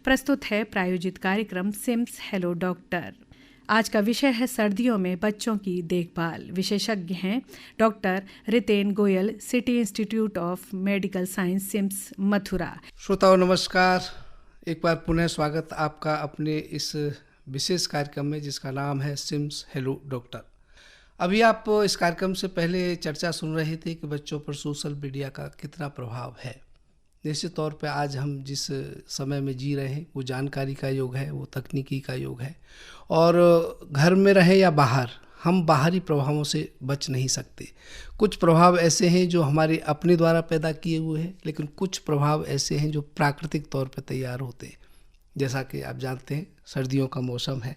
प्रस्तुत है प्रायोजित कार्यक्रम सिम्स हेलो डॉक्टर। आज का विषय है सर्दियों में बच्चों की देखभाल। विशेषज्ञ हैं doctor Riten Goyal, city institute of medical science, SIMS, Mathura. श्रोताओं नमस्कार, एक बार पुनः स्वागत आपका अपने इस विशेष कार्यक्रम में जिसका नाम है सिम्स हेलो डॉक्टर। अभी आप इस कार्यक्रम से पहले चर्चा सुन रहे थे कि बच्चों पर सोशल मीडिया का कितना प्रभाव है। निश्चित तौर पे आज हम जिस समय में जी रहे हैं वो जानकारी का युग है, वो तकनीकी का युग है और घर में रहे या बाहर, हम बाहरी प्रभावों से बच नहीं सकते। कुछ प्रभाव ऐसे हैं जो हमारे अपने द्वारा पैदा किए हुए हैं, लेकिन कुछ प्रभाव ऐसे हैं जो प्राकृतिक तौर पर तैयार होते हैं। जैसा कि आप जानते हैं सर्दियों का मौसम है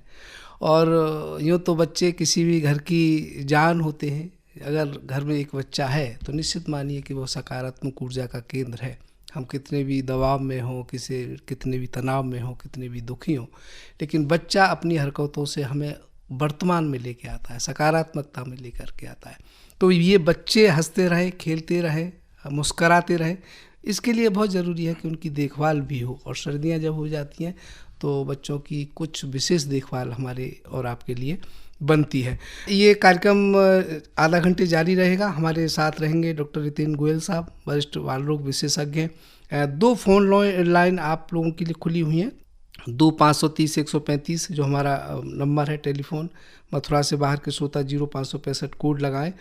और यूँ तो बच्चे किसी भी घर की जान होते हैं। अगर घर में एक बच्चा है तो निश्चित मानिए कि वो सकारात्मक ऊर्जा का केंद्र है। हम कितने भी दबाव में हों, कितने भी तनाव में हों, कितने भी दुखी हों, लेकिन बच्चा अपनी हरकतों से हमें वर्तमान में लेके आता है, सकारात्मकता में लेकर के आता है। तो ये बच्चे हंसते रहें, खेलते रहें, मुस्कराते रहें, इसके लिए बहुत ज़रूरी है कि उनकी देखभाल भी हो। और सर्दियाँ जब हो जाती हैं तो बच्चों की कुछ विशेष देखभाल हमारे और आपके लिए बनती है। ये कार्यक्रम आधा घंटे जारी रहेगा। हमारे साथ रहेंगे डॉक्टर रितेन गोयल साहब, वरिष्ठ बाल रोग विशेषज्ञ हैं। 2 फोन लाइन आप लोगों के लिए खुली हुई हैं, 2530-135 जो हमारा नंबर है टेलीफोन। मथुरा से बाहर के श्रोता 0565 कोड लगाएं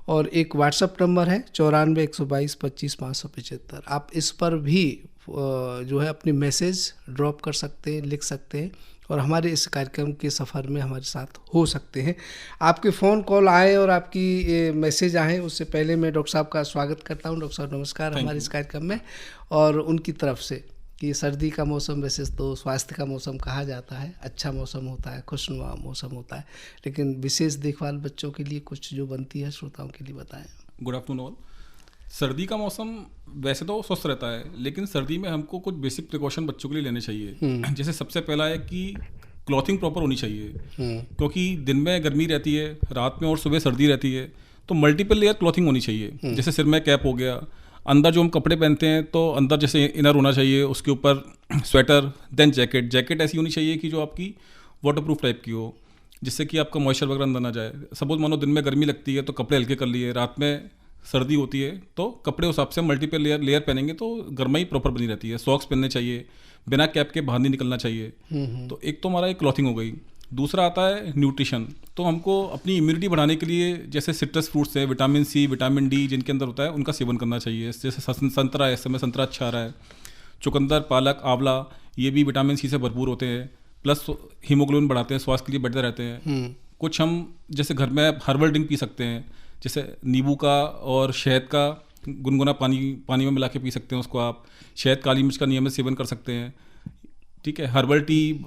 और एक व्हाट्सएप नंबर है 94-122-25-575। आप इस पर भी जो है अपनी मैसेज ड्रॉप कर सकते हैं, लिख सकते हैं और हमारे इस कार्यक्रम के सफ़र में हमारे साथ हो सकते हैं। आपके फ़ोन कॉल आए और आपकी मैसेज आए उससे पहले मैं डॉक्टर साहब का स्वागत करता हूं। डॉक्टर साहब नमस्कार हमारे इस कार्यक्रम में। और उनकी तरफ से कि सर्दी का मौसम वैसे तो स्वास्थ्य का मौसम कहा जाता है, अच्छा मौसम होता है, खुशनुमा मौसम होता है, लेकिन विशेष देखभाल बच्चों के लिए कुछ जो बनती है श्रोताओं के लिए बताएं। Good afternoon all. सर्दी का मौसम वैसे तो स्वस्थ रहता है, लेकिन सर्दी में हमको कुछ बेसिक प्रिकॉशन बच्चों के लिए लेने चाहिए। जैसे सबसे पहला है कि क्लॉथिंग प्रॉपर होनी चाहिए, क्योंकि दिन में गर्मी रहती है, रात में और सुबह सर्दी रहती है, तो मल्टीपल लेयर क्लॉथिंग होनी चाहिए। जैसे सिर में कैप हो गया, अंदर जो हम कपड़े पहनते हैं तो अंदर जैसे इनर होना चाहिए, उसके ऊपर स्वेटर, देन जैकेट ऐसी होनी चाहिए कि जो आपकी वाटरप्रूफ टाइप की हो, जिससे कि आपका मॉइस्चर वगैरह अंदर ना जाए। सपोज मानो दिन में गर्मी लगती है तो कपड़े हल्के कर लिए, रात में सर्दी होती है तो कपड़े उस हिसाब से मल्टीपल लेयर पहनेंगे तो गर्माई प्रॉपर बनी रहती है। सॉक्स पहनने चाहिए, बिना कैप के बाहर नहीं निकलना चाहिए। तो एक तो हमारा एक क्लॉथिंग हो गई। दूसरा आता है न्यूट्रिशन। तो हमको अपनी इम्यूनिटी बढ़ाने के लिए जैसे सिट्रस फ्रूट्स है, विटामिन सी, विटामिन डी जिनके अंदर होता है, उनका सेवन करना चाहिए। जैसे संतरा है, इस समय संतरा अच्छा आ रहा है, चुकंदर, पालक, आंवला, ये भी विटामिन सी से भरपूर होते हैं, प्लस हीमोग्लोबिन बढ़ाते हैं, स्वास्थ्य के लिए बढ़ते रहते हैं। कुछ हम जैसे घर में हर्बल ड्रिंक पी सकते हैं, जैसे नींबू का और शहद का गुनगुना पानी में मिला के पी सकते हैं उसको आप। शहद, काली मिर्च का नियमित सेवन कर सकते हैं। ठीक है, हर्बल टी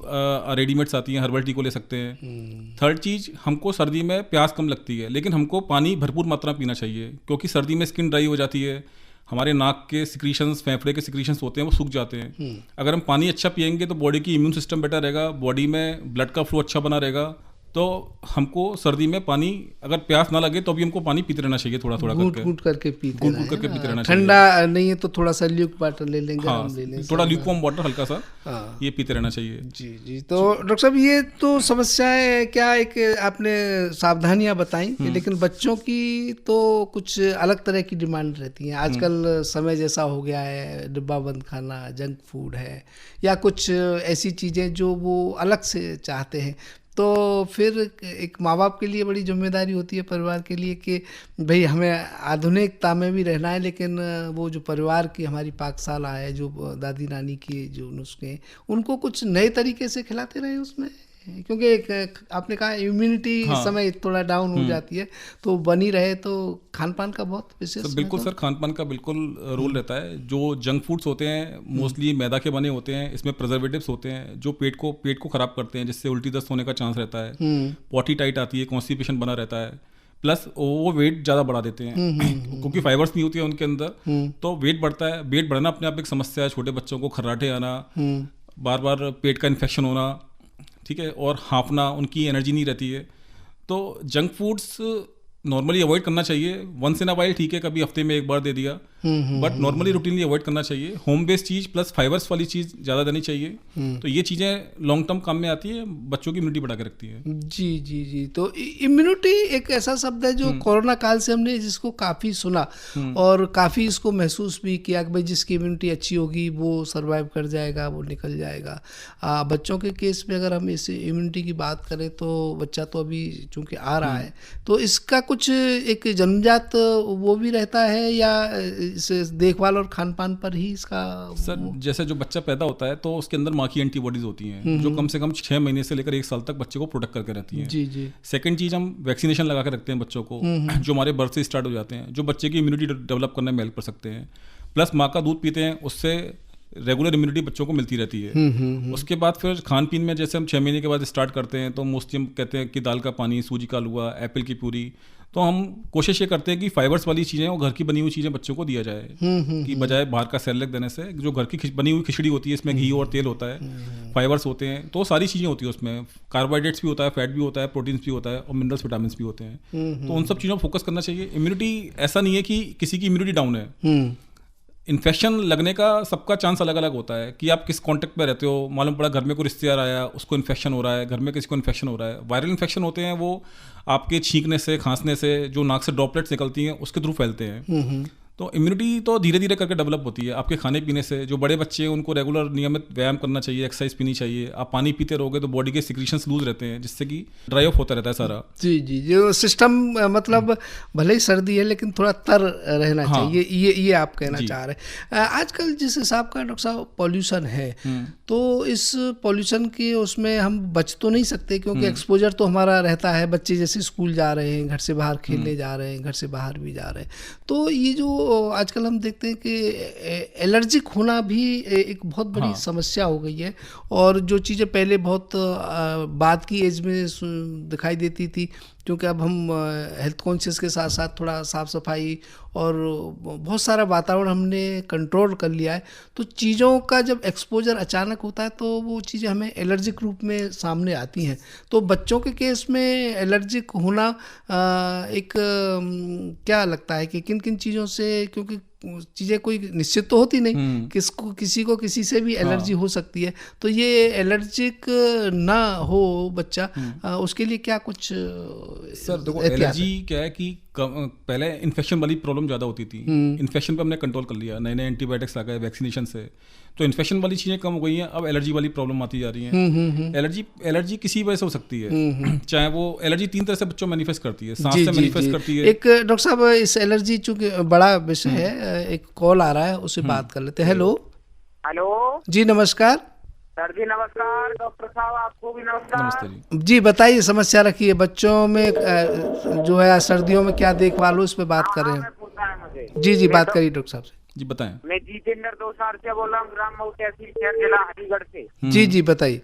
रेडीमेड्स आती हैं, हर्बल टी को ले सकते हैं। थर्ड चीज़, हमको सर्दी में प्यास कम लगती है, लेकिन हमको पानी भरपूर मात्रा में पीना चाहिए, क्योंकि सर्दी में स्किन ड्राई हो जाती है, हमारे नाक के सिक्रीशंस, फेफड़े के सिक्रीशंस होते हैं वो सूख जाते हैं। अगर हम पानी अच्छा पियेंगे तो बॉडी की इम्यून सिस्टम बेटर रहेगा, बॉडी में ब्लड का फ्लो अच्छा बना रहेगा। तो हमको सर्दी में पानी, अगर प्यास ना लगे तो भी हमको पानी पीते रहना चाहिए, थोड़ा थोड़ा करके पीते रहना चाहिए। ठंडा नहीं है तो थोड़ा सा ल्यूक वाटर ले लेंगे। हाँ, ले लेंगे थोड़ा ल्यूकवार्म वाटर हल्का सा, ये पीते रहना चाहिए। जी। तो डॉक्टर साहब ये तो समस्याएं क्या एक आपने सावधानियां बताई, लेकिन बच्चों की तो कुछ अलग तरह की डिमांड रहती है। आजकल समय जैसा हो गया है, डिब्बा बंद खाना, जंक फूड है या कुछ ऐसी चीज़ें जो वो अलग से चाहते हैं। तो फिर एक माँ बाप के लिए बड़ी जिम्मेदारी होती है परिवार के लिए कि भाई हमें आधुनिकता में भी रहना है, लेकिन वो जो परिवार की हमारी पाकशाला है, जो दादी नानी की जो नुस्खे, उनको कुछ नए तरीके से खिलाते रहे उसमें, क्योंकि एक आपने कहा इम्यूनिटी समय थोड़ा डाउन हो जाती है, तो बनी रहे तो खान पान का बहुत विशेष। बिल्कुल सर, खान पान का बिल्कुल रोल रहता है। जो जंक फूड्स होते हैं मोस्टली मैदा के बने होते हैं, इसमें प्रिजर्वेटिव्स होते हैं जो पेट को खराब करते हैं, जिससे उल्टी दस्त होने का चांस रहता है, पॉटी टाइट आती है, कॉन्स्टिपेशन बना रहता है, प्लस वो वेट ज़्यादा बढ़ा देते हैं क्योंकि फाइबर्स नहीं होती है उनके अंदर, तो वेट बढ़ता है। वेट बढ़ना अपने आप एक समस्या है। छोटे बच्चों को खर्राटे आना, बार बार पेट का इन्फेक्शन होना, ठीक है, और हाँफना, उनकी एनर्जी नहीं रहती है। तो जंक फूड्स नॉर्मली अवॉइड करना चाहिए। वंस इन अ वाइल ठीक है, कभी हफ्ते में एक बार दे दिया, बट नॉर्मली रूटीनली अवॉइड करना चाहिए। होम बेस्ड चीज़ प्लस फाइबर्स वाली चीज़ ज़्यादा देनी चाहिए। तो ये चीज़ें लॉन्ग टर्म काम में आती है, बच्चों की इम्यूनिटी बढ़ा के रखती है। जी जी जी। तो इम्यूनिटी एक ऐसा शब्द है जो कोरोना काल से हमने जिसको काफ़ी सुना और काफ़ी इसको महसूस भी किया कि भाई जिसकी इम्यूनिटी अच्छी होगी वो सर्वाइव कर जाएगा, वो निकल जाएगा। बच्चों के केस में अगर हम इस इम्यूनिटी की बात करें तो बच्चा तो अभी चूंकि आ रहा है, तो इसका कुछ एक जन्मजात वो भी रहता है या इस देखभाल और खान पान पर ही इसका? सर जैसे जो बच्चा पैदा होता है तो उसके अंदर माँ की एंटीबॉडीज होती हैं जो कम से कम 6 महीने से लेकर 1 साल तक बच्चे को प्रोटेक्ट करके रहती हैं। जी जी। सेकंड चीज़, हम वैक्सीनेशन लगा के रखते हैं बच्चों को, जो हमारे बर्थ से स्टार्ट हो जाते हैं, जो बच्चे की इम्यूनिटी डेवलप करने में हेल्प कर सकते हैं। प्लस माँ का दूध पीते हैं, उससे रेगुलर इम्यूनिटी बच्चों को मिलती रहती है। उसके बाद फिर खान पीन में जैसे हम 6 महीने के बाद स्टार्ट करते हैं तो मोस्टली हम कहते हैं कि दाल का पानी, सूजी का हलवा, एप्पल की पूरी। तो हम कोशिश ये करते हैं कि फाइबर्स वाली चीज़ें और घर की बनी हुई चीज़ें बच्चों को दिया जाए, कि बजाय बाहर का सेरेलैक देने से जो घर की बनी हुई खिचड़ी होती है, इसमें घी और तेल होता है, फाइबर्स होते हैं, तो सारी चीज़ें होती है उसमें, कार्बोहाइड्रेट्स भी होता है, फैट भी होता है, प्रोटीन्स भी होता है और मिनरल्स विटामिन भी होते हैं। तो उन सब चीज़ों पर फोकस करना चाहिए। इम्यूनिटी ऐसा नहीं है कि किसी की इम्यूनिटी डाउन है। इन्फेक्शन लगने का सबका चांस अलग अलग होता है कि आप किस कांटेक्ट में रहते हो। मालूम पड़ा घर में कोई रिश्तेदार आया, उसको इन्फेक्शन हो रहा है, घर में किसी को इन्फेक्शन हो रहा है। वायरल इन्फेक्शन होते हैं वो आपके छींकने से, खांसने से, जो नाक से ड्रॉपलेट्स निकलती हैं उसके थ्रू फैलते हैं। तो इम्यूनिटी तो धीरे धीरे करके डेवलप होती है आपके खाने पीने से। जो बड़े बच्चे हैं उनको रेगुलर नियमित व्यायाम करना चाहिए, एक्सरसाइज पीनी चाहिए। आप पानी पीते रहोगे तो बॉडी के सिक्रीशंस लूज रहते हैं, जिससे कि ड्राई ऑफ होता रहता है सारा। जी जी। जो सिस्टम मतलब भले ही सर्दी है लेकिन थोड़ा तर रहना चाहिए, ये आप कहना चाह रहे हैं। आजकल जिस हिसाब का डॉक्टर साहब पॉल्यूशन है, तो इस पॉल्यूशन के उसमें हम बच तो नहीं सकते, क्योंकि एक्सपोजर तो हमारा रहता है। बच्चे जैसे स्कूल जा रहे हैं, घर से बाहर खेलने जा रहे हैं, घर से बाहर भी जा रहे हैं, तो ये जो आजकल हम देखते हैं कि एलर्जिक होना भी एक बहुत बड़ी समस्या हो गई है। और जो चीज़ें पहले बहुत बाद की एज में दिखाई देती थी, क्योंकि अब हम हेल्थ कॉन्शियस के साथ साथ थोड़ा साफ़ सफाई और बहुत सारा वातावरण हमने कंट्रोल कर लिया है, तो चीज़ों का जब एक्सपोजर अचानक होता है तो वो चीज़ें हमें एलर्जिक रूप में सामने आती हैं। तो बच्चों के केस में एलर्जिक होना एक क्या लगता है कि किन किन चीज़ों से, क्योंकि चीज़ें कोई निश्चित तो होती नहीं, किसी को किसी से भी एलर्जी हो सकती है, तो ये एलर्जिक ना हो बच्चा, उसके लिए क्या कुछ? सर देखो, एलर्जी क्या है कि पहले इन्फेक्शन वाली प्रॉब्लम ज़्यादा होती थी। इन्फेक्शन पे हमने कंट्रोल कर लिया, नए नए एंटीबायोटिक्स आ गए वैक्सीनेशन से, तो इन्फेक्शन वाली चीज़ें कम हो गई हैं। अब एलर्जी वाली प्रॉब्लम आती जा रही है। एलर्जी किसी वजह से हो सकती है, चाहे वो एलर्जी 3 तरह से बच्चों में मैनिफेस्ट करती है। सांस से मैनिफेस्ट करती है। एक डॉक्टर साहब, इस एलर्जी चूंकि बड़ा विषय है, एक कॉल आ रहा है, उससे बात कर लेते हैं। हेलो जी, नमस्कार सर जी। नमस्कार डॉक्टर साहब, आपको भी नमस्कार। नमस्ते जी, बताइए, समस्या रखिए। बच्चों में जो है सर्दियों में क्या देखभाल हो, इस पे बात कर रहे हैं। जी जी, बात करिए डॉक्टर साहब से। जी बताएं। मैं जितेंद्र दोसार से बोल रहा हूँ, ग्राम मऊ तहसील शहर जिला अलीगढ़ से। जी जी, बताइए।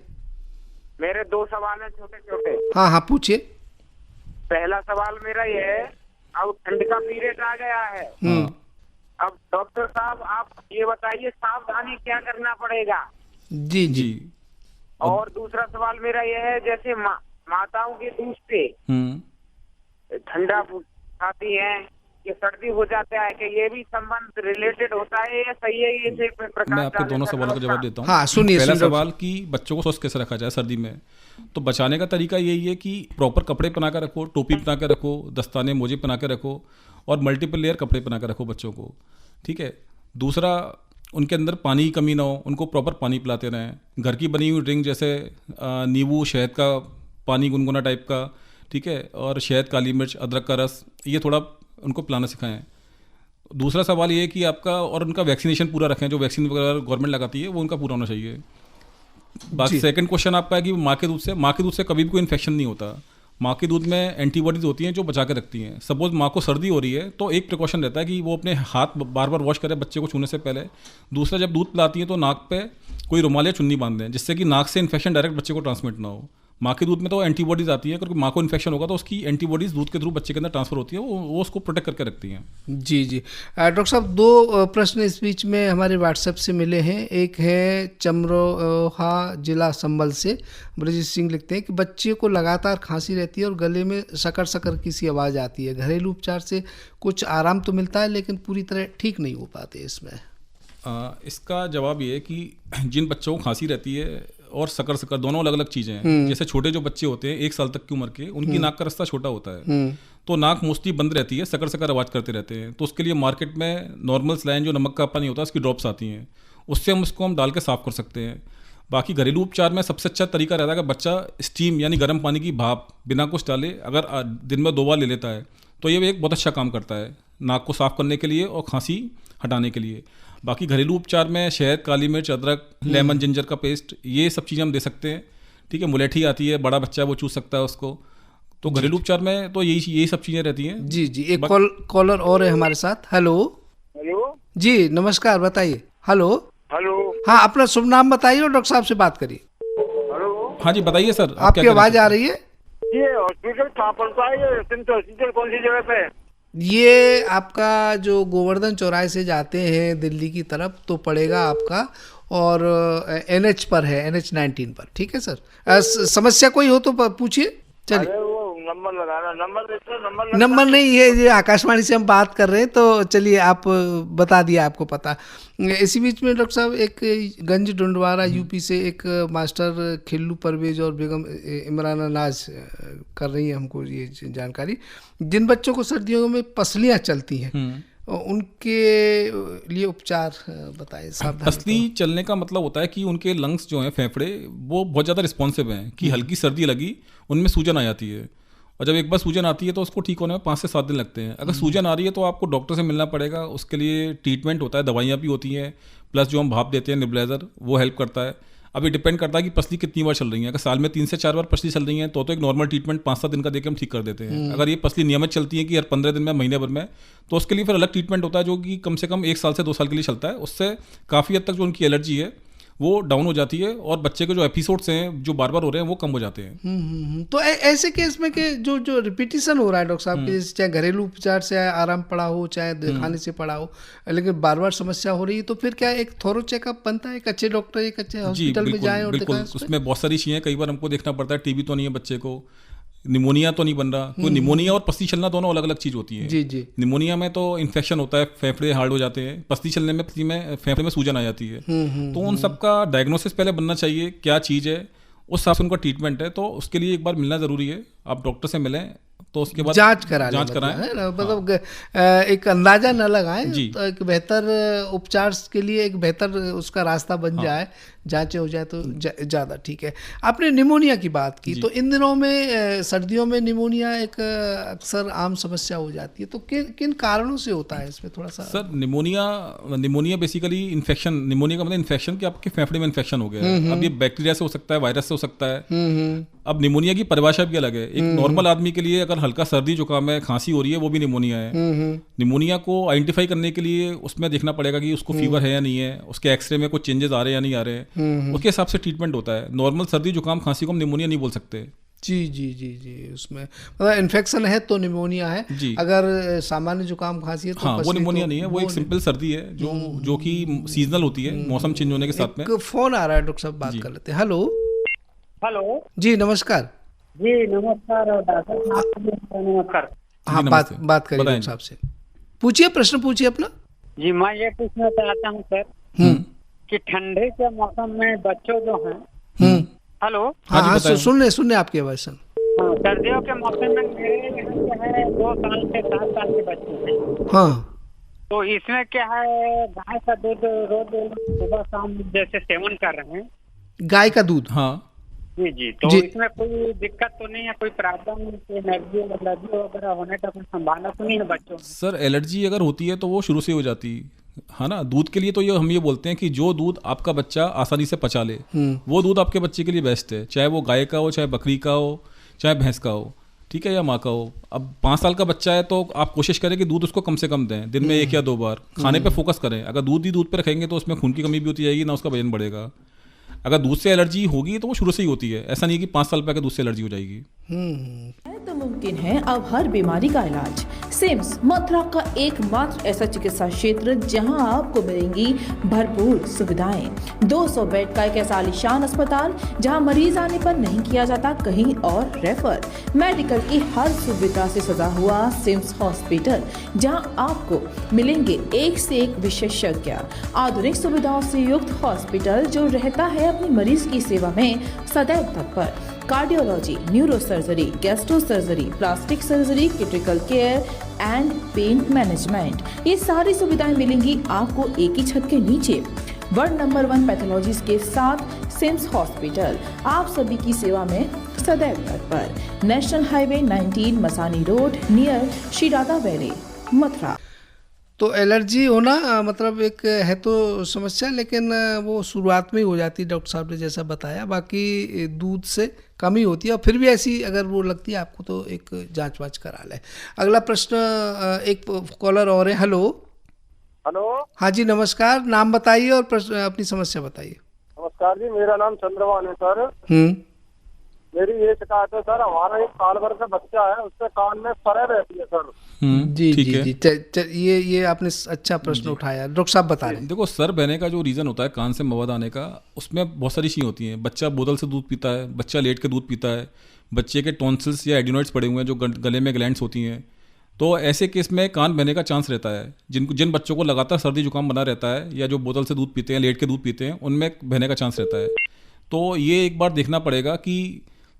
मेरे 2 सवाल हैं छोटे छोटे। हाँ, पूछिए। पहला सवाल मेरा ये है, अब ठंड का पीरियड आ गया है, अब डॉक्टर साहब आप ये बताइए सावधानी क्या करना पड़ेगा? जी जी। और दूसरा सवाल मेरा ये है, जैसे माताओं के दूध से ठंडा खाती हैं, ये सर्दी हो जाता है, कि ये भी संबंध रिलेटेड होता है या सही है? ये मैं आपके दोनों सवालों का जवाब देता हूँ। हाँ, सुनिए। पहला सवाल कि बच्चों को स्वस्थ कैसे रखा जाए सर्दी में, तो बचाने का तरीका यही है कि प्रॉपर कपड़े पहना के रखो, टोपी पहना के रखो, दस्ताने मोजे पहना के रखो और मल्टीपल लेयर कपड़े पहना के रखो बच्चों को, ठीक है। दूसरा, उनके अंदर पानी की कमी ना हो, उनको प्रॉपर पानी पिलाते रहें। घर की बनी हुई ड्रिंक जैसे नींबू शहद का पानी गुनगुना टाइप का, ठीक है, और शहद, काली मिर्च, अदरक का रस, ये थोड़ा उनको पिलाना सिखाएं। दूसरा सवाल ये है कि आपका और उनका वैक्सीनेशन पूरा रखें, जो वैक्सीन वगैरह गवर्नमेंट लगाती है वो उनका पूरा होना चाहिए। बाकी सेकंड क्वेश्चन आपका है कि माँ के दूध से कभी भी कोई इन्फेक्शन नहीं होता। माँ के दूध में एंटीबॉडीज होती हैं जो बचा के रखती हैं। सपोज माँ को सर्दी हो रही है तो एक प्रिकॉशन रहता है कि वो अपने हाथ बार बार वॉश करें बच्चे को छूने से पहले। दूसरा, जब दूध पिलाती हैं तो नाक पे कोई रुमाल या चुन्नी बांध दें, जिससे कि नाक से इन्फेक्शन डायरेक्ट बच्चे को ट्रांसमिट ना हो। माँ के दूध में तो एंटीबॉडीज आती है, क्योंकि माँ को इन्फेक्शन होगा तो उसकी एंटीबॉडीज दूध के थ्रू बच्चे के अंदर ट्रांसफर होती है, वो उसको प्रोटेक्ट करके रखती हैं। जी जी। डॉक्टर साहब, 2 प्रश्न इस बीच में हमारे व्हाट्सएप से मिले हैं। एक है चमरोहा जिला संभल से, ब्रजेश सिंह लिखते हैं कि बच्चे को लगातार खांसी रहती है और गले में सकड़ सकड़ की सी आवाज़ आती है, घरेलू उपचार से कुछ आराम तो मिलता है लेकिन पूरी तरह ठीक नहीं हो पाते इसमें। इसका जवाब ये है कि जिन बच्चों को खांसी रहती है और सकड़ सकड़ दोनों अलग अलग चीज़ें हैं। जैसे छोटे जो बच्चे होते हैं 1 साल तक की उम्र के, उनकी नाक का रास्ता छोटा होता है, तो नाक मोस्टली बंद रहती है, सकड़ सकड़ आवाज़ करते रहते हैं। तो उसके लिए मार्केट में नॉर्मल सलाइन जो नमक का पानी होता है उसकी ड्रॉप्स आती हैं, उससे हम डाल के साफ़ कर सकते हैं। बाकी घरेलू उपचार में सबसे अच्छा तरीका रहता है कि बच्चा स्टीम यानी गर्म पानी की भाप बिना कुछ डाले अगर दिन में 2 बार ले लेता है तो ये एक बहुत अच्छा काम करता है नाक को साफ़ करने के लिए और खांसी हटाने के लिए। बाकी घरेलू उपचार में शहद, काली मिर्च, अदरक, लेमन, जिंजर का पेस्ट, ये सब चीज़ें हम दे सकते हैं। ठीक है, मुलेठी आती है, बड़ा बच्चा है वो चूस सकता है उसको। तो घरेलू उपचार में तो यही सब चीज़ें रहती हैं। जी जी। एक कॉलर और है हमारे साथ। हेलो जी, नमस्कार, बताइए। हेलो। हाँ, अपना शुभ नाम बताइए और डॉक्टर साहब से बात करिए। हाँ जी, बताइए सर। आपकी आवाज़ आ रही है। ये हॉस्पिटल कहाँ पड़ता है? ये सिम्स हॉस्पिटल कौन सी जगह पे है? ये आपका जो गोवर्धन चौराहे से जाते हैं दिल्ली की तरफ तो पड़ेगा आपका, और NH पर है, NH 19 पर। ठीक है सर, समस्या कोई हो तो पूछिए। चलिए। अरे वो नंबर लगाना, नंबर नहीं है, ये आकाशवाणी से हम बात कर रहे हैं तो चलिए आप बता दिया, आपको पता। इसी बीच में डॉक्टर साहब, एक गंज डुंडवारा यूपी से एक मास्टर खिल्लू परवेज और बेगम इमरान नाज कर रही है हमको ये जानकारी। जिन बच्चों को सर्दियों में पसलियाँ चलती हैं उनके लिए उपचार बताएं। पसली चलने का मतलब होता है कि उनके लंग्स जो हैं, फेफड़े, वो बहुत ज़्यादा रिस्पॉन्सिव हैं कि हल्की सर्दी लगी उनमें सूजन आ जाती है, और जब एक बार सूजन आती है तो उसको ठीक होने में 5 से 7 दिन लगते हैं। अगर सूजन आ रही है तो आपको डॉक्टर से मिलना पड़ेगा, उसके लिए ट्रीटमेंट होता है, दवाइयाँ भी होती हैं, प्लस जो हम भाप देते हैं नेबुलाइजर, वो हेल्प करता है। अभी डिपेंड करता है कि पसली कितनी बार चल रही है। अगर साल में 3 से 4 बार पसली चल रही है तो एक नॉर्मल ट्रीटमेंट 5-7 दिन का देकर हम ठीक कर देते हैं। अगर ये पसली नियमित चलती है कि हर 15 दिन में, महीने भर में, तो उसके लिए फिर अलग ट्रीटमेंट होता है जो कि कम से कम 1 साल से 2 साल के लिए चलता है। उससे काफ़ी हद तक जो उनकी एलर्जी है वो डाउन हो जाती है और बच्चे के जो एपिसोड्स हैं जो बार बार हो रहे हैं वो कम हो जाते हैं। तो ऐसे केस में कि जो रिपीटिशन हो रहा है डॉक्टर साहब, चाहे घरेलू उपचार से आराम पड़ा हो चाहे खाने से पड़ा हो, लेकिन बार बार समस्या हो रही है, तो फिर क्या एक थोरो चेकअप बनता है? एक अच्छे डॉक्टर, एक अच्छे हॉस्पिटल में जाएं और दिखाएं। उसमें बहुत सारी चीज़ें, कई बार हमको देखना पड़ता है टीबी तो नहीं है बच्चे को, निमोनिया तो नहीं बन रहा। कोई निमोनिया और पसली चलना दोनों अलग अलग चीज़ होती है। जी जी। निमोनिया में तो इन्फेक्शन होता है, फेफड़े हार्ड हो जाते हैं। पसली चलने में फेफड़े में सूजन आ जाती है। तो उन सब का डायग्नोसिस पहले बनना चाहिए, क्या चीज़ है, उस हिसाब से उनका ट्रीटमेंट है। तो उसके लिए एक बार मिलना ज़रूरी है, आप डॉक्टर से मिलें तो उसके बाद जांच कराएं, मतलब एक अंदाजा न लगाएं, तो एक बेहतर उपचार के लिए एक बेहतर उसका रास्ता बन जाए, जांचें हो जाए तो ज़्यादा ठीक है। आपने निमोनिया की बात की, तो इन दिनों में सर्दियों में निमोनिया एक अक्सर आम समस्या हो जाती है, तो किन कारणों से होता है इसमें थोड़ा सा? Sir, pneumonia basically infection, pneumonia का मतलब इन्फेक्शन कि आपके फेफड़े में इन्फेक्शन हो गया है। अब ये बैक्टीरिया से हो सकता है, वायरस से हो सकता है। अब निमोनिया की परिभाषा भी अलग है। एक नॉर्मल आदमी के लिए अगर हल्का सर्दी जुकाम है, खांसी हो रही है, वो भी निमोनिया है। निमोनिया को आइडेंटिफाई करने के लिए उसमें देखना पड़ेगा कि उसको फीवर है या नहीं है, उसके एक्सरे में कुछ चेंजेस आ रहे हैं या नहीं आ रहे हैं, उसके हिसाब से ट्रीटमेंट होता है। नॉर्मल सर्दी जुकाम खांसी को हम निमोनिया नहीं बोल सकते। जी जी जी जी। उसमें मतलब इन्फेक्शन है तो निमोनिया है जी। अगर सामान्य जुकाम खांसी है तो हाँ, वो निमोनिया नहीं है, वो एक सिंपल सर्दी है जो कि सीजनल होती है, मौसम चेंज होने के साथ में। फोन आ रहा है डॉक्टर साहब, बात कर लेते हैं। हेलो जी, नमस्कार। जी नमस्कार डॉक्टर, नमस्कार। हाँ, बात करिए डॉक्टर साहब से, पूछिए, प्रश्न पूछिए अपना। जी, मैं ये पूछना चाहता हूँ सर कि ठंडे के मौसम में बच्चों जो हैं, हेलो, हाँ, सुनने आपकी आवाज सुन। सर्दियों के मौसम में मेरे यहाँ जो है 2 साल से 7 साल के बच्चे हैं। हाँ, तो इसमें क्या है, गाय का दूध रोज सुबह शाम जैसे सेवन कर रहे हैं। गाय का दूध? हाँ जी जी। तो इसमें कोई दिक्कत तो नहीं है, कोई प्रॉब्लम, एलर्जी वगैरह होने का कोई संभावना तो नहीं है बच्चों? सर, एलर्जी अगर होती है तो वो शुरू से हो जाती है ना। दूध के लिए तो हम ये बोलते हैं कि जो दूध आपका बच्चा आसानी से पचा ले वो दूध आपके बच्चे के लिए बेस्ट है, चाहे वो गाय का हो, चाहे बकरी का हो, चाहे भैंस का हो, ठीक है, या माँ का हो। अब 5 साल का बच्चा है तो आप कोशिश करें कि दूध उसको कम से कम दें, दिन में 1 या 2 बार। खाने पे फोकस करें। अगर दूध ही दूध पे रखेंगे तो उसमें खून की कमी भी होती जाएगी, ना उसका वजन बढ़ेगा। अगर दूध से एलर्जी होगी तो वो शुरू से ही होती है, ऐसा नहीं है कि 5 साल पे आकर दूध से एलर्जी हो जाएगी। तो मुमकिन है अब हर बीमारी का इलाज। सिम्स मथुरा का एकमात्र ऐसा चिकित्सा क्षेत्र जहां आपको मिलेंगी भरपूर सुविधाएं। 200 बेड का एक ऐसा आलीशान अस्पताल जहां मरीज आने पर नहीं किया जाता कहीं और रेफर। मेडिकल की हर सुविधा से सजा हुआ सिम्स हॉस्पिटल जहां आपको मिलेंगे एक से एक विशेषज्ञ। आधुनिक सुविधाओं से युक्त हॉस्पिटल जो रहता है अपनी मरीज की सेवा में सदैव तत्पर। Cardiology, neuro surgery, gastro surgery, plastic surgery, critical care and pain management, ये सारी सुविधाएं मिलेंगी आपको एक ही छत के नीचे। वर्ल्ड नंबर 1 पैथोलॉजीज के साथ सिम्स हॉस्पिटल आप सभी की सेवा में सदैव तत्पर। National highway 19 Masani road near Shri Radha valley, Mathura. तो एलर्जी होना मतलब एक है तो समस्या, लेकिन वो शुरुआत में ही हो जाती है, डॉक्टर साहब ने जैसा बताया। बाकी दूध से कम ही होती है, और फिर भी ऐसी अगर वो लगती है आपको तो एक जांच वाच करा लें। अगला प्रश्न, एक कॉलर और है। हेलो। हाँ जी नमस्कार, नाम बताइए और अपनी समस्या बताइए। नमस्कार जी, मेरा नाम चंद्रभान है सर। मेरी ये शिकायत है सर, हमारा एक साल भर का बच्चा है, उसके कान में फरे रहती है सर। जी जी, ये आपने अच्छा प्रश्न उठाया, डॉक्टर साहब बता रहे हैं। देखो, सर बहने का जो रीज़न होता है कान से मवाद आने का, उसमें बहुत सारी चीज़ें होती हैं। बच्चा बोतल से दूध पीता है, बच्चा लेट के दूध पीता है, बच्चे के टॉन्सिल्स या एडिनोइड्स पड़े हुए हैं जो गले में ग्लैंड्स होती हैं, तो ऐसे केस में कान बहने का चांस रहता है। जिन बच्चों को लगातार सर्दी जुकाम बना रहता है या जो बोतल से दूध पीते हैं, लेट के दूध पीते हैं, उनमें बहने का चांस रहता है। तो ये एक बार देखना पड़ेगा कि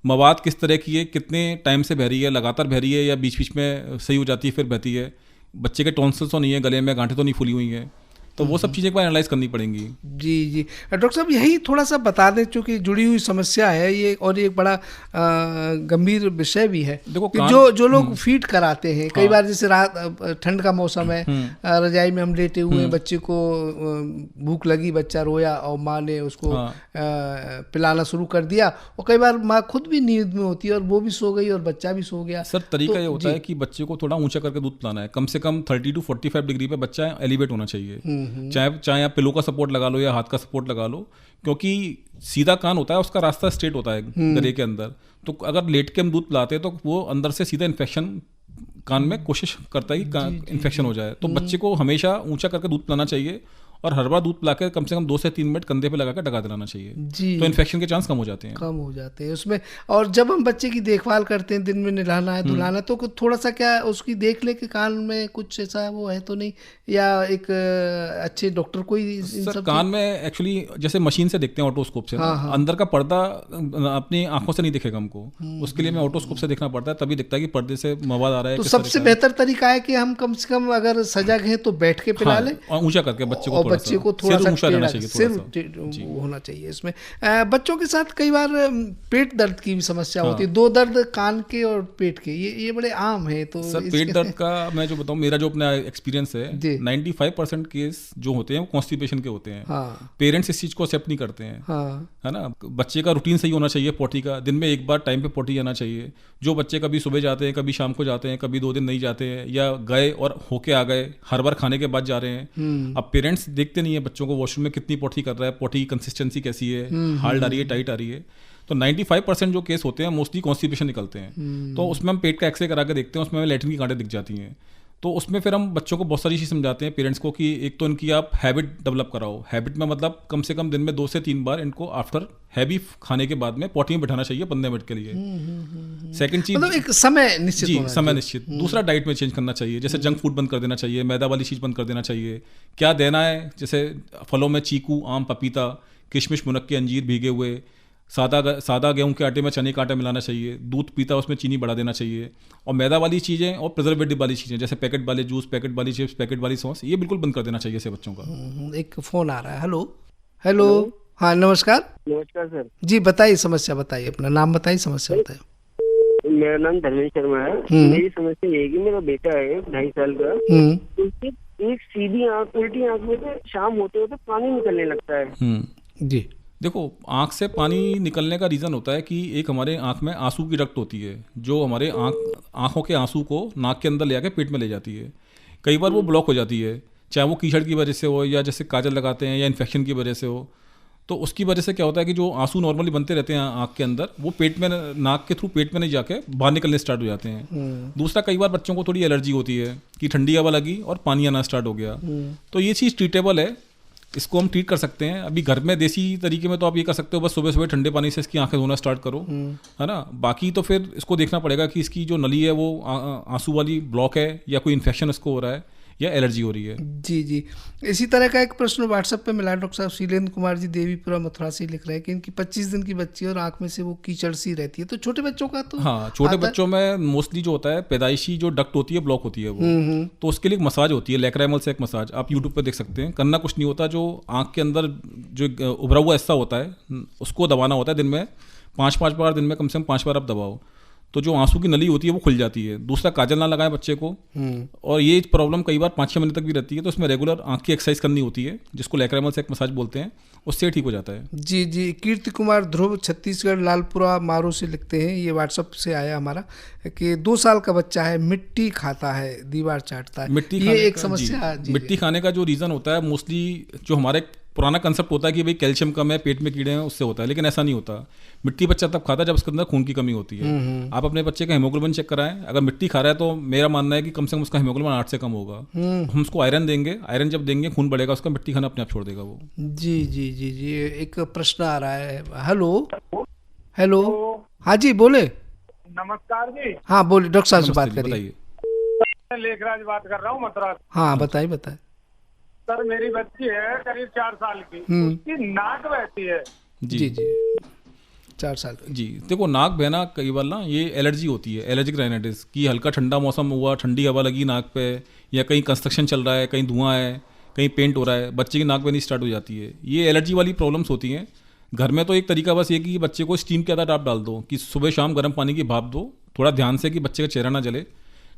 मवाद किस तरह की है, कितने टाइम से बह रही है, लगातार बह रही है या बीच बीच में सही हो जाती है फिर बहती है, बच्चे के टॉन्सिल्स तो नहीं है, गले में गांठें तो नहीं फुली हुई हैं, तो वो सब चीज़ें एक बार एनालाइज करनी पड़ेंगी। जी जी डॉक्टर साहब, यही थोड़ा सा बता दें, चूँकि जुड़ी हुई समस्या है ये, और ये एक बड़ा गंभीर विषय भी है। देखो, जो लोग फीड कराते हैं, कई बार जैसे रात ठंड का मौसम है, रजाई में हम लेटे हुए, बच्चे को भूख लगी, बच्चा रोया और माँ ने उसको पिलाना शुरू कर दिया, और कई बार माँ खुद भी नींद में होती है और वो भी सो गई और बच्चा भी सो गया। सर तरीका ये होता है कि बच्चे को थोड़ा ऊंचा करके दूध पिलाना है, कम से कम 30 to 45 डिग्री पे बच्चा एलिवेट होना चाहिए। चाहे आप पिलो का सपोर्ट लगा लो या हाथ का सपोर्ट लगा लो, क्योंकि सीधा कान होता है, उसका रास्ता स्ट्रेट होता है गले के अंदर, तो अगर लेट के हम दूध पिलाते हैं तो वो अंदर से सीधा इन्फेक्शन कान में कोशिश करता है कि इन्फेक्शन हो जाए। तो बच्चे को हमेशा ऊंचा करके दूध पिलाना चाहिए और हर बार दूध पिलाकर कम से कम 2 से 3 मिनट कंधे पे लगाकर डगा दिलाना चाहिए जी। तो इन्फेक्शन के चांस कम हो जाते हैं उसमें। और जब हम बच्चे की देखभाल करते हैं, दिन में नहलाना है, धुलाना, तो थोड़ा सा क्या उसकी देख ले कि कान में कुछ ऐसा वो है तो नहीं, या एक अच्छे डॉक्टर कोई सर कान में एक्चुअली जैसे मशीन से देखते हैं ऑटोस्कोप से, अंदर का पर्दा अपनी आंखों से नहीं दिखेगा हमको, उसके लिए हमें ऑटोस्कोप से देखना पड़ता है, तभी दिखता है कि पर्दे से मवाद आ रहा है। तो सबसे बेहतर तरीका है कि हम कम से कम अगर सजग हैं तो बैठ के पिला लें और ऊंचा करके बच्चे को थोड़ा सा सिर होना चाहिए। इसमें बच्चों के साथ कई बार पेट दर्द की भी समस्या होती है, 2 दर्द कान के और पेट के, ये बड़े आम है। तो सर पेट दर्द का मैं जो बताऊं, मेरा जो अपना एक्सपीरियंस है, 95% केस जो होते हैं वो कॉन्स्टिपेशन के होते हैं। पेरेंट्स इस चीज को एक्सेप्ट नहीं करते हैं, है ना। बच्चे का रूटीन सही होना चाहिए, पोटी का दिन में एक बार टाइम पे पोटी आना चाहिए। जो बच्चे कभी सुबह जाते हैं, कभी शाम को जाते हैं, कभी 2 दिन नहीं जाते हैं, या गए और होके आ गए, हर बार खाने के बाद जा रहे हैं। अब पेरेंट्स देखते नहीं है बच्चों को वॉशरूम में कितनी पोटी कर रहा है, पोटी की कंसिस्टेंसी कैसी है, हार्ड आ रही है, टाइट आ रही है। तो 95% जो केस होते हैं मोस्टली कॉन्स्टिपेशन निकलते हैं। तो उसमें हम पेट का एक्सरे करा के देखते हैं, उसमें हमें लैट्रिन की गांठें दिख जाती हैं। तो उसमें फिर हम बच्चों को बहुत सारी चीज़ समझाते हैं पेरेंट्स को कि एक तो इनकी आप हैबिट डेवलप कराओ। हैबिट में मतलब कम से कम दिन में 2 से 3 बार इनको आफ्टर हैवी खाने के बाद में पोटी में बैठाना चाहिए 15 मिनट के लिए। सेकंड चीज मतलब एक समय निश्चित जी, समय निश्चित। दूसरा डाइट में चेंज करना चाहिए, जैसे जंक फूड बंद कर देना चाहिए, मैदा वाली चीज़ बंद कर देना चाहिए। क्या देना है, जैसे फलों में चीकू, आम, पपीता, किशमिश, मुनक्के, अंजीर भीगे हुए, सादा गेहूं के आटे में चने का आटा मिलाना चाहिए। दूध पीता उसमें चीनी बढ़ा देना चाहिए। और मैदा वाली चीज़ें और प्रिजर्वेटिव वाली चीज़ें जैसे पैकेट वाले जूस, पैकेट वाली चिप्स, पैकेट वाली सॉस, ये बिल्कुल बंद कर देना चाहिए से बच्चों का। एक फ़ोन आ रहा है। हेलो। हाँ नमस्कार। नमस्कार सर जी बताइए, समस्या बताइए, अपना नाम बताइए, समस्या बताइए। मेरा नाम धर्मेंद्र शर्मा है। मेरी समस्या ये है कि मेरा बेटा है 2.5 साल का, उसकी एक सीधी आँख, उल्टी आँख में से शाम होते होते पानी निकलने लगता है। जी देखो, आँख से पानी निकलने का रीज़न होता है कि एक हमारे आँख में आंसू की डक्ट होती है जो हमारे आँखों के आंसू को नाक के अंदर ले आके पेट में ले जाती है। कई बार वो ब्लॉक हो जाती है, चाहे वो कीचड़ की वजह से हो या जैसे काजल लगाते हैं या इन्फेक्शन की वजह से हो। तो उसकी वजह से क्या होता है कि जो आंसू नॉर्मली बनते रहते हैं आँख के अंदर, वो पेट में, नाक के थ्रू पेट में नहीं जाके बाहर निकलने स्टार्ट हो जाते हैं। दूसरा, कई बार बच्चों को थोड़ी एलर्जी होती है कि ठंडी हवा लगी और पानी आना स्टार्ट हो गया। तो ये चीज़ ट्रीटेबल है, इसको हम ट्रीट कर सकते हैं। अभी घर में देसी तरीके में तो आप ये कर सकते हो, बस सुबह सुबह ठंडे पानी से इसकी आंखें धोना स्टार्ट करो, है ना। बाकी तो फिर इसको देखना पड़ेगा कि इसकी जो नली है वो आंसू वाली ब्लॉक है या कोई इन्फेक्शन इसको हो रहा है या एलर्जी हो रही है। जी जी। इसी तरह का एक प्रश्न व्हाट्सएप पे मिला डॉक्टर साहब, शीलेंद्र कुमार जी देवीपुरा मथुरा से लिख रहे हैं कि इनकी 25 दिन की बच्ची और आंख में से वो कीचड़ सी रहती है। तो छोटे बच्चों का तो हाँ, छोटे बच्चों में मोस्टली जो होता है पैदाइशी जो डक्ट होती है ब्लॉक होती है वो, तो उसके लिए एक मसाज होती है, लैक्राइमल से एक मसाज आप यूट्यूब पर देख सकते हैं। करना कुछ नहीं होता, जो आँख के अंदर जो उभरा हुआ हिस्सा होता है उसको दबाना होता है। दिन में 5 बार, दिन में कम से कम 5 बार आप दबाओ, तो जो आंसू की नली होती है वो खुल जाती है। दूसरा, काजल ना लगाएं बच्चे को, और ये प्रॉब्लम कई बार 5-6 महीने तक भी रहती है, तो उसमें रेगुलर आंख की एक्सरसाइज करनी होती है, जिसको लैक्राइमल से एक मसाज बोलते हैं, उससे ठीक हो जाता है। जी जी। कीर्ति कुमार ध्रुव छत्तीसगढ़ लालपुरा मारो से लिखते हैं, ये व्हाट्सएप से आया हमारा, कि 2 साल का बच्चा है, मिट्टी खाता है, दीवार चाटता है, मिट्टी ये एक समस्या। मिट्टी खाने का जो रीज़न होता है, मोस्टली जो हमारे पुराना कंसेप्ट होता है कि भाई कैल्शियम कम है, पेट में कीड़े हैं, उससे होता है, लेकिन ऐसा नहीं होता। मिट्टी बच्चा तब खाता है जब उसके अंदर खून की कमी होती है। आप अपने बच्चे का हीमोग्लोबिन चेक कराएं, अगर मिट्टी खा रहा है तो मेरा मानना है कि कम से कम उसका हीमोग्लोबिन 8 से कम होगा। हम उसको आयरन देंगे, आयरन जब देंगे खून बढ़ेगा उसका, मिट्टी खाना अपने आप छोड़ देगा वो। जी जी जी जी। एक प्रश्न आ रहा है। हेलो हेलो, हाँ जी बोले। नमस्कार जी। हाँ बोले, डॉक्टर साहब से बात करिए। बताइए। लेखराज बात कर रहा हूँ मद्रास। हाँ बताइए बताइए। सर मेरी बच्ची है करीब 4 साल की, उसकी नाक बहती है। जी जी। 4 साल की। जी, देखो नाक बहना कई बार ना ये एलर्जी होती है, एलर्जिक राइनाइटिस की। हल्का ठंडा मौसम हुआ, ठंडी हवा लगी नाक पे, या कहीं कंस्ट्रक्शन चल रहा है, कहीं धुआं है, कहीं पेंट हो रहा है, बच्चे की नाक बहनी स्टार्ट हो जाती है। ये एलर्जी वाली प्रॉब्लम्स होती हैं। घर में तो एक तरीका बस ये कि बच्चे को स्टीम के अंदर आप डाल दो, कि सुबह शाम गर्म पानी की भाप दो, थोड़ा ध्यान से कि बच्चे का चेहरा ना जले,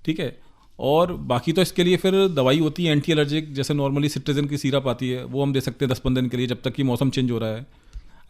ठीक है। और बाकी तो इसके लिए फिर दवाई होती है एंटी एलर्जिक, जैसे नॉर्मली सिट्राजिन की सिरप आती है, वो हम दे सकते हैं 10-15 दिन के लिए, जब तक कि मौसम चेंज हो रहा है।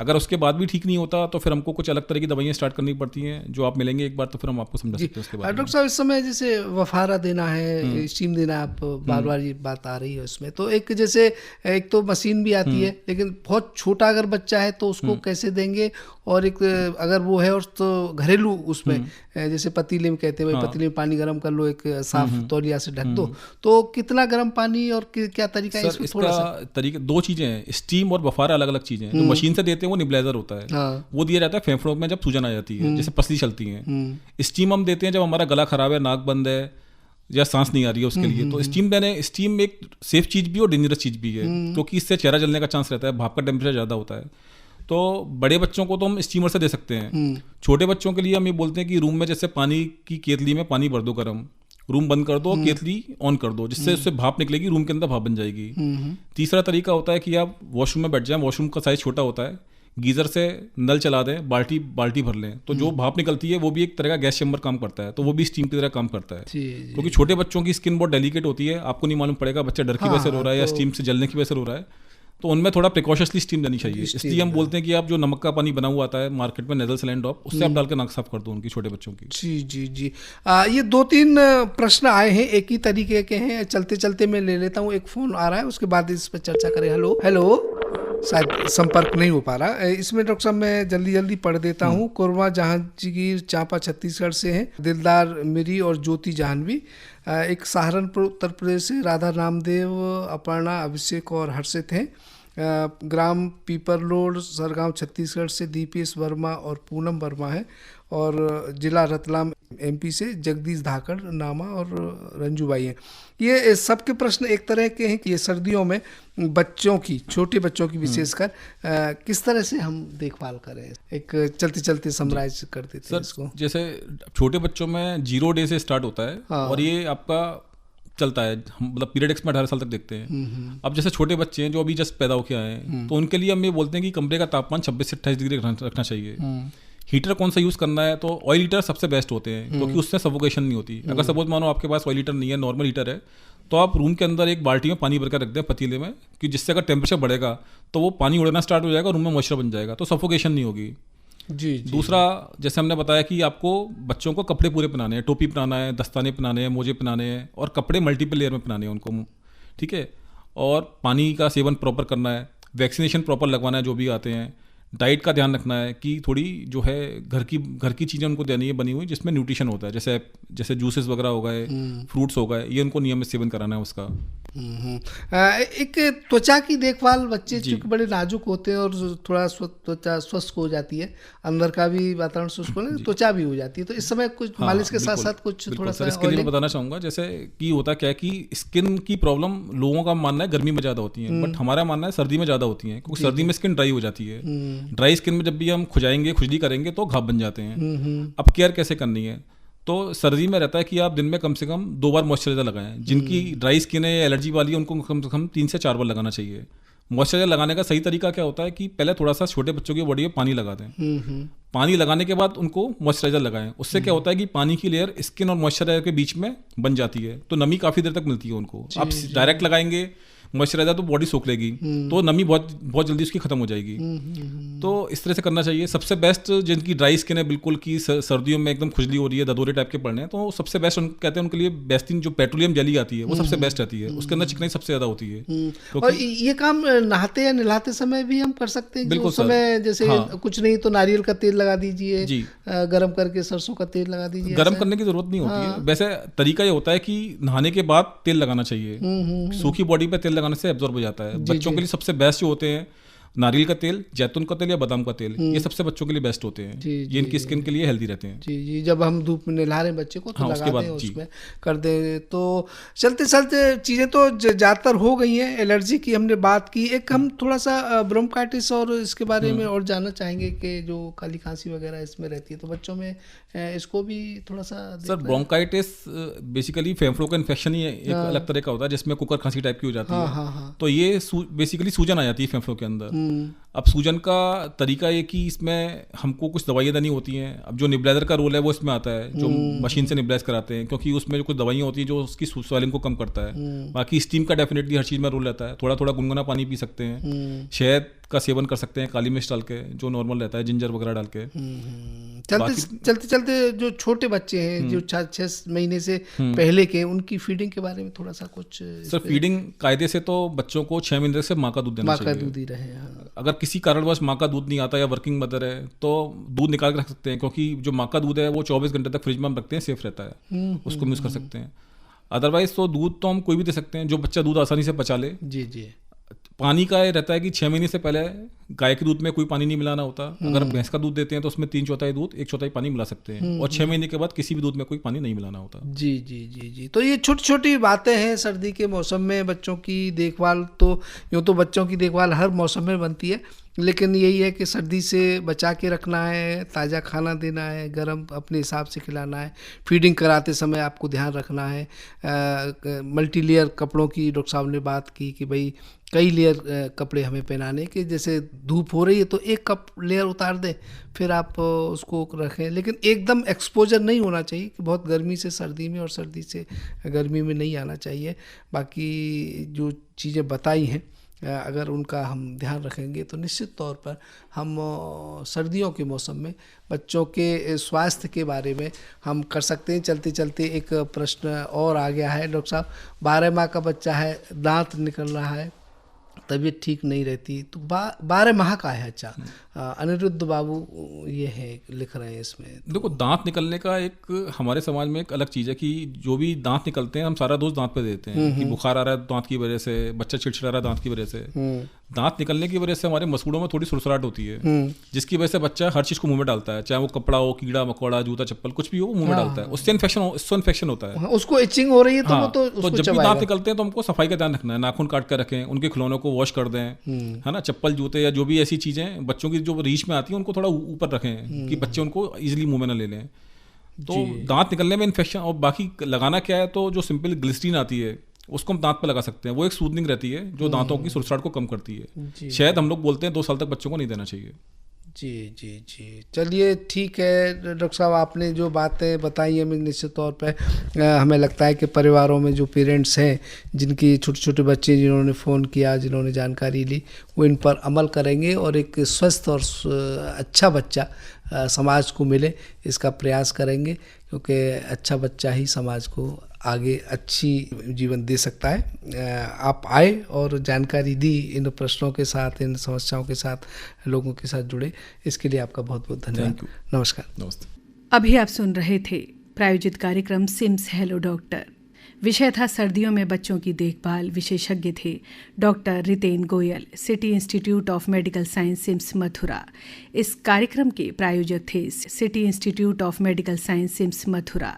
अगर उसके बाद भी ठीक नहीं होता तो फिर हमको कुछ अलग तरह की दवाइयाँ स्टार्ट करनी पड़ती हैं, जो आप मिलेंगे एक बार तो फिर हम आपको समझा सकते हैं उसके बाद। डॉक्टर साहब इस समय जैसे वफारा देना है, स्टीम देना, आप बार बार ये बात आ रही है उसमें, तो एक जैसे एक तो मशीन भी आती है, लेकिन बहुत छोटा अगर बच्चा है तो उसको कैसे देंगे, और एक अगर वो है और तो घरेलू उसमें जैसे पतीले में कहते हैं भाई पतीले में पानी गर्म कर लो, एक साफ तौलिया से ढक दो, तो कितना गर्म पानी और क्या तरीका है इसका? तरीका 2 चीजें हैं, स्टीम और बफारा अलग अलग चीजें हैं। जो मशीन से देते हैं वो निब्लाइजर होता है, वो दिया जाता है फेफड़ों में जब सूजन आ जाती है, जैसे पसली चलती है। स्टीम हम देते हैं जब हमारा गला खराब है, नाक बंद है या सांस नहीं आ रही है उसके लिए। तो स्टीम एक सेफ चीज भी और डेंजरस चीज भी है, क्योंकि इससे चेहरा जलने का चांस रहता है, भाप का टेम्परेचर ज्यादा होता है। तो बड़े बच्चों को तो हम स्टीमर से दे सकते हैं। छोटे बच्चों के लिए हम ये बोलते हैं कि रूम में जैसे पानी की केतली में पानी भर दो गर्म, रूम बंद कर दो, केतली ऑन कर दो, जिससे उससे भाप निकलेगी, रूम के अंदर भाप बन जाएगी। तीसरा तरीका होता है कि आप वॉशरूम में बैठ जाएं, वॉशरूम का साइज छोटा होता है, गीजर से नल चला दें, बाल्टी भर लें, तो जो भाप निकलती है वो भी एक तरह का गैस चैम्बर काम करता है, तो वो भी स्टीम की तरह काम करता है। क्योंकि छोटे बच्चों की स्किन बहुत डेलिकेट होती है, आपको नहीं मालूम पड़ेगा बच्चा डर की वजह से रो रहा है या स्टीम से जलने की वजह से रो रहा है, तो उनमें थोड़ा प्रिकॉशसली स्टीम देनी चाहिए। इसलिए हम बोलते हैं कि आप जो नमक का पानी बना हुआ आता है मार्केट में, नेजल सलाइन ड्रॉप, उससे आप डाल के नाक साफ कर दो उनकी, छोटे बच्चों की। जी जी जी। ये 2-3 प्रश्न आए हैं, एक ही तरीके के हैं, चलते चलते मैं ले लेता हूँ। एक फोन आ रहा है, उसके बाद इस पर चर्चा करें। हेलो हेलो, शायद संपर्क नहीं हो पा रहा इसमें। डॉक्टर साहब मैं जल्दी पढ़ देता हूँ। कुर्मा जहांगीर चांपा छत्तीसगढ़ से हैं, दिलदार मिरी और ज्योति जाह्नवी। एक सहारनपुर उत्तर प्रदेश से राधा नामदेव, अपर्णा, अभिषेक और हर्षित हैं। ग्राम पीपर रोड, सरगांव छत्तीसगढ़ से दीपेश वर्मा और पूनम वर्मा है। और जिला रतलाम एमपी से जगदीश धाकड़, नामा और रंजूबाई हैं। ये सबके प्रश्न एक तरह के हैं कि ये सर्दियों में बच्चों की, छोटे बच्चों की विशेषकर किस तरह से हम देखभाल करें, एक चलते चलते समराइज कर देते हैं इसको। जैसे छोटे बच्चों में 0 डे से स्टार्ट होता है, और ये आपका चलता है, मतलब पीरियड एक्स में 18 साल तक देखते हैं। अब जैसे छोटे बच्चे हैं जो अभी जस्ट पैदा होकर आए हैं, तो उनके लिए हम ये बोलते हैं कि कमरे का तापमान 26 से 28 डिग्री रखना चाहिए। हीटर कौन सा यूज़ करना है, तो ऑयल हीटर सबसे बेस्ट होते हैं, क्योंकि उससे सफोकेशन नहीं होती। अगर सपोज मानो आपके पास ऑयल हीटर नहीं है, नॉर्मल हीटर है, तो आप रूम के अंदर एक बाल्टी में पानी भरकर रख दें, पतीले में, कि जिससे अगर टेम्परेचर बढ़ेगा तो वो पानी उड़ना स्टार्ट हो जाएगा, रूम में मॉइस्चर बन जाएगा, तो सफोकेशन नहीं होगी। जी। दूसरा, जैसे हमने बताया कि आपको बच्चों को कपड़े पूरे पहनाने हैं, टोपी पहनाना है, दस्ताने पहनाने हैं, मोजे पहनाने हैं, और कपड़े मल्टीपल लेयर में पहनाने हैं उनको, ठीक है। और पानी का सेवन प्रॉपर करना है। वैक्सीनेशन प्रॉपर लगवाना है जो भी आते हैं, डाइट का ध्यान रखना है कि थोड़ी जो है घर की चीज़ें उनको देनी है बनी हुई जिसमें न्यूट्रिशन होता है, जैसे जूसेस वगैरह हो गए, फ्रूट्स हो गए, ये उनको नियमित सेवन कराना है उसका। एक त्वचा की देखभाल, बच्चे चूंकि बड़े नाजुक होते हैं और थोड़ा त्वचा स्वस्थ हो जाती है, अंदर का भी वातावरण शुष्क होने, त्वचा भी हो जाती है, तो इस समय कुछ मालिश के साथ साथ कुछ थोड़ा सा इसके लिए मैं बताना चाहूँगा, जैसे कि होता क्या है कि स्किन की प्रॉब्लम लोगों का मानना है गर्मी में ज़्यादा होती है, बट हमारा मानना है सर्दी में ज़्यादा होती है, क्योंकि सर्दी में स्किन ड्राई हो जाती है। ड्राई स्किन में जब भी हम खुजाएंगे, खुजली करेंगे तो घाव बन जाते हैं। अब केयर कैसे करनी है, तो सर्दी में रहता है कि आप दिन में कम से कम 2 बार मॉइस्चराइजर लगाएं। जिनकी ड्राई स्किन है या एलर्जी वाली है उनको कम से कम 3 से 4 बार लगाना चाहिए। मॉइस्चराइजर लगाने का सही तरीका क्या होता है कि पहले थोड़ा सा छोटे बच्चों की बॉडी में पानी लगा दें, पानी लगाने के बाद उनको मॉइस्चराइजर लगाएं। उससे क्या होता है कि पानी की लेयर स्किन और मॉइस्चराइजर के बीच में बन जाती है, तो नमी काफ़ी देर तक मिलती है उनको। आप डायरेक्ट लगाएंगे मॉइस्चराइजर तो बॉडी सोख लेगी, तो नमी बहुत जल्दी उसकी खत्म हो जाएगी। तो इस तरह से करना चाहिए। सबसे बेस्ट जिनकी ड्राई स्किन है बिल्कुल की सर्दियों में एकदम खुजली हो रही है, ददोरे टाइप के पड़ने हैं, तो सबसे बेस्ट कहते हैं उनके लिए बेस्टिन जो पेट्रोलियम जेली आती है वो सबसे बेस्ट रहती है, उसके अंदर चिकनाई सबसे ज़्यादा होती है। और ये काम नहाते या नहलाते समय भी हम कर सकते हैं। बिल्कुल समय जैसे कुछ नहीं तो नारियल का तेल लगा दीजिए, गर्म करके सरसों का तेल लगा दीजिए। गर्म करने की जरूरत नहीं होती है, वैसे तरीका ये होता है कि नहाने के बाद तेल लगाना चाहिए। सूखी बॉडी पे तेल लगाने से एब्जॉर्ब हो जाता है। बच्चों के लिए सबसे बेस्ट जो होते हैं नारियल का तेल, जैतून का तेल या बादाम का तेल, ये सबसे बच्चों के लिए बेस्ट होते हैं। ये इनकी स्किन के लिए हेल्दी रहते हैं। जी, जब हम धूप में नहला रहे हैं बच्चे को तो लगा दें, उसमें कर दें। तो चलते चलते चीज़ें तो ज़्यादातर हो गई हैं। एलर्जी की हमने बात की, एक हम थोड़ा सा ब्रोंकाइटिस और इसके बारे में और जानना चाहेंगे कि जो काली खांसी वगैरह इसमें रहती है, तो बच्चों में इसको भी थोड़ा सा। सर ब्रोंकाइटिस बेसिकली फेफड़ों का इन्फेक्शन ही एक अलग तरह का होता है, जिसमें कुकर खांसी टाइप की हो जाती है। तो ये बेसिकली सूजन आ जाती है फेफड़ों के अंदर। अब सूजन का तरीका ये कि इसमें हमको कुछ दवाइयाँ देनी होती हैं। अब जो निबलाइजर का रोल है वो इसमें आता है, जो मशीन से निबलाइज कराते हैं, क्योंकि उसमें जो कुछ दवाइयाँ होती हैं जो उसकी स्वेलिंग को कम करता है। बाकी स्टीम का डेफिनेटली हर चीज़ में रोल रहता है। थोड़ा थोड़ा गुनगुना पानी पी सकते हैं, शहद का सेवन कर सकते हैं, काली मिर्च डाल के जो नॉर्मल रहता है, जिंजर वगैरह डाल के। चलते चलते जो छोटे बच्चे हैं जो 6 महीने से पहले के, उनकी फीडिंग के बारे में थोड़ा सा कुछ। सर फीडिंग कायदे से तो बच्चों को 6 महीने से माँ का दूध देना चाहिए। माँ का दूध ही रहे। अगर किसी कारणवश माँ का दूध नहीं आता या वर्किंग मदर है तो दूध निकाल के रख सकते हैं, क्योंकि जो माँ का दूध है वो 24 घंटे तक फ्रिज में हम रखते हैं, सेफ रहता है, उसको यूज़ कर सकते हैं। अदरवाइज तो दूध तो हम कोई भी दे सकते हैं जो बच्चा दूध आसानी से पचा ले। जी। पानी का ये रहता है कि 6 महीने से पहले गाय के दूध में कोई पानी नहीं मिलाना होता। अगर भैंस का दूध देते हैं तो उसमें 3/4 दूध 1/4 पानी मिला सकते हैं, और 6 महीने के बाद किसी भी दूध में कोई पानी नहीं मिलाना होता। जी। तो ये छोटी छोटी बातें हैं सर्दी के मौसम में बच्चों की देखभाल। तो यूँ तो बच्चों की देखभाल हर मौसम में बनती है, लेकिन यही है कि सर्दी से बचा के रखना है, ताज़ा खाना देना है, गर्म अपने हिसाब से खिलाना है, फीडिंग कराते समय आपको ध्यान रखना है। मल्टी लेयर कपड़ों की डॉक्टर साहब ने बात की कि भाई कई लेयर कपड़े हमें पहनाने के, जैसे धूप हो रही है तो एक कप लेयर उतार दें फिर आप उसको रखें, लेकिन एकदम एक्सपोजर नहीं होना चाहिए कि बहुत गर्मी से सर्दी में और सर्दी से गर्मी में नहीं आना चाहिए। बाकी जो चीज़ें बताई हैं अगर उनका हम ध्यान रखेंगे तो निश्चित तौर पर हम सर्दियों के मौसम में बच्चों के स्वास्थ्य के बारे में हम कर सकते हैं। चलते चलते एक प्रश्न और आ गया है डॉक्टर साहब, 12 माह का बच्चा है, दांत निकल रहा है, तबीयत ठीक नहीं रहती, तो 12 माह का है। अच्छा, अनिरुद्ध बाबू ये है लिख रहे हैं इसमें। देखो दांत निकलने का एक हमारे समाज में एक अलग चीज़ है कि जो भी दांत निकलते हैं हम सारा दोष दांत पे देते हैं कि बुखार आ रहा है दांत की वजह से, बच्चा चिड़चिड़ा रहा है दांत की वजह से। दांत निकलने की वजह से हमारे मसूड़ों में थोड़ी सुरसुराहट होती है, जिसकी वजह से बच्चा हर चीज़ को मुंह में डालता है, चाहे वो कपड़ा हो, कीड़ा मकोड़ा, जूता चप्पल कुछ भी हो, मुंह में डालता है, उससे इन्फेक्शन होता है, उसको इचिंग हो रही है। तो जब भी दांत निकलते हैं तो हमको सफाई का ध्यान रखना है, नाखून काट कर रखें, उनके खिलौनों को वॉश कर दें, है ना, चप्पल जूते या जो भी ऐसी चीज़ें बच्चों की जो रीच में आती है उनको थोड़ा ऊपर रखें कि बच्चे उनको इजीली मुंह में ना ले लें। तो दांत निकलने में इन्फेक्शन, और बाकी लगाना क्या है तो जो सिंपल ग्लिसरीन आती है उसको हम दांत पे लगा सकते हैं, वो एक सूदनिंग रहती है जो दांतों की सुरसराहट को कम करती है। शायद हम लोग बोलते हैं 2 साल तक बच्चों को नहीं देना चाहिए। जी। चलिए ठीक है डॉक्टर साहब, आपने जो बातें बताई हमें निश्चित तौर पर हमें लगता है कि परिवारों में जो पेरेंट्स हैं जिनकी छोटे छोटे बच्चे जिन्होंने फ़ोन किया, जिन्होंने जानकारी ली, वो इन पर अमल करेंगे और एक स्वस्थ और अच्छा बच्चा समाज को मिले इसका प्रयास करेंगे, क्योंकि अच्छा बच्चा ही समाज को आगे अच्छी जीवन दे सकता है। आप आए और जानकारी दी, इन प्रश्नों के साथ, इन समस्याओं के साथ लोगों के साथ जुड़े, इसके लिए आपका बहुत बहुत धन्यवाद। नमस्कार। नमस्ते। अभी आप सुन रहे थे प्रायोजित कार्यक्रम सिम्स हेलो डॉक्टर। विषय था सर्दियों में बच्चों की देखभाल। विशेषज्ञ थे doctor Riten Goyal, city institute of medical science SIMS Mathura. इस कार्यक्रम के प्रायोजक थे city institute of medical science SIMS Mathura.